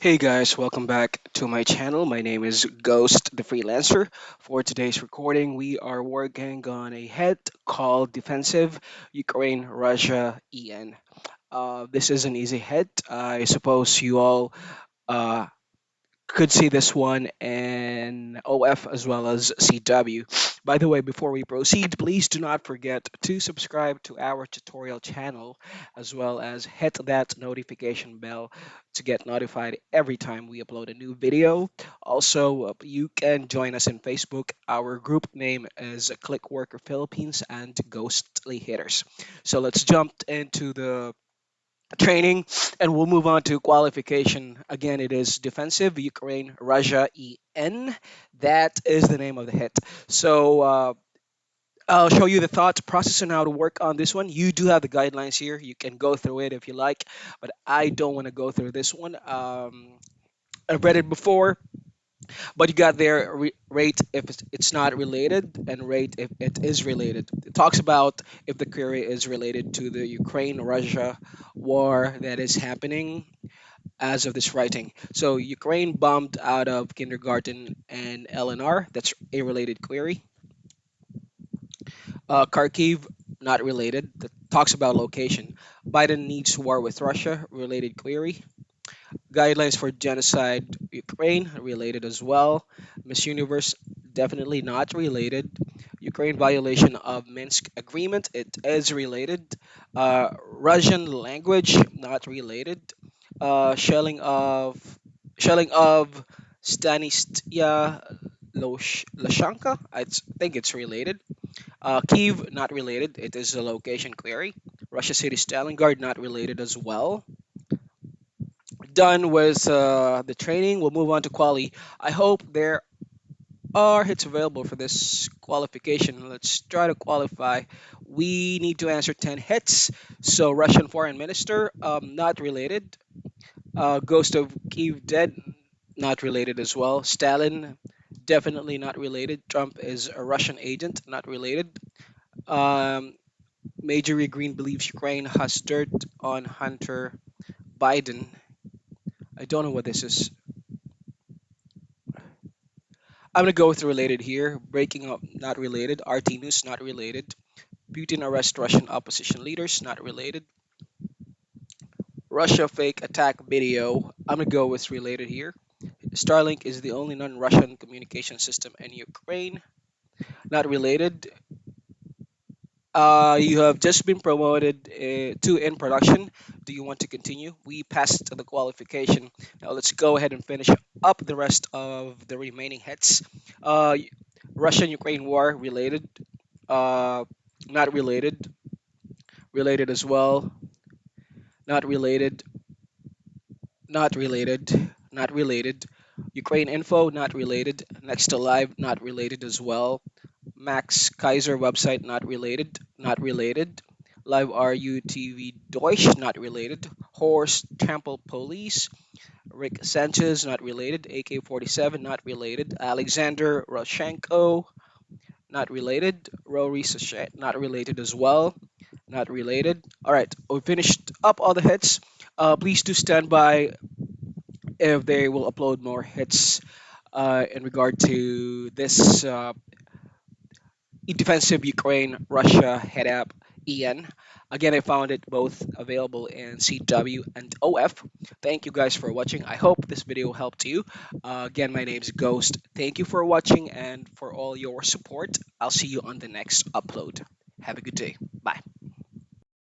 Hey guys, welcome back to my channel. My name is Ghost the Freelancer. For today's recording, we are working on a hit called Defensive Ukraine Russia EN. This is an easy hit. I suppose you all uh, could see this one in OF as well as CW. By the way, before we proceed, please do not forget to subscribe to our tutorial channel as well as hit that notification bell to get notified every time we upload a new video. Also, you can join us in Facebook. Our group name is ClickWorker Philippines and Ghostly Hitters. So let's jump into the training and we'll move on to qualification. Again, it is defensive Ukraine Russia EN. That is the name of the hit. So I'll show you the thought process on how to work on this one. You do have the guidelines here. You can go through it if you like, but I don't want to go through this one. I've read it before, but you got there rate if it's not related and rate if it is related. It talks about if the query is related to the Ukraine Russia war that is happening as of this writing. So Ukraine bombed out of kindergarten and LNR. That's a related query. Kharkiv, not related. That talks about location. Biden needs war with Russia. Related query. Guidelines for genocide Ukraine, related as well. Miss Universe, definitely not related. Ukraine violation of Minsk agreement, it is related. Russian language, not related. Shelling of Stanistya Lashanka, think it's related. Kiev, not related. It is a location query. Russia City Stalingrad, not related as well. Done with the training. We'll move on to quali. I hope there are hits available for this qualification. Let's try to qualify. We need to answer 10 hits. So Russian foreign minister, not related. Ghost of Kiev dead, not related as well. Stalin, definitely not related. Trump is a Russian agent, not related. Um, Majorie Green believes Ukraine has dirt on Hunter Biden. I don't know what this is. I'm gonna go with related here. Breaking up, not related. RT News, not related. Putin arrest Russian opposition leaders, not related. Russia fake attack video. I'm gonna go with related here. Starlink is the only non-Russian communication system in Ukraine, not related. You have just been promoted to in production. Do you want to continue? We passed the qualification. Now let's go ahead and finish up the rest of the remaining hits. Uh, Russian-Ukraine war related, uh, not related, related as well, not related, not related, not related. Ukraine info, not related. Next to live, not related as well. Max Kaiser website, not related, not related. Live RU TV Deutsch, not related. Horse Trample Police, Rick Sanchez, not related. AK-47, not related. Alexander Roshenko, not related. Rory Sachet, not related as well, not related. All right, we finished up all the hits. Please do stand by if they will upload more hits in regard to this defensive Ukraine Russia head up EN. Again, I found it both available in CW and OF. Thank you guys for watching. I hope this video helped you. Again, my name is Ghost. Thank you for watching and for all your support. I'll see you on the next upload. Have a good day. Bye.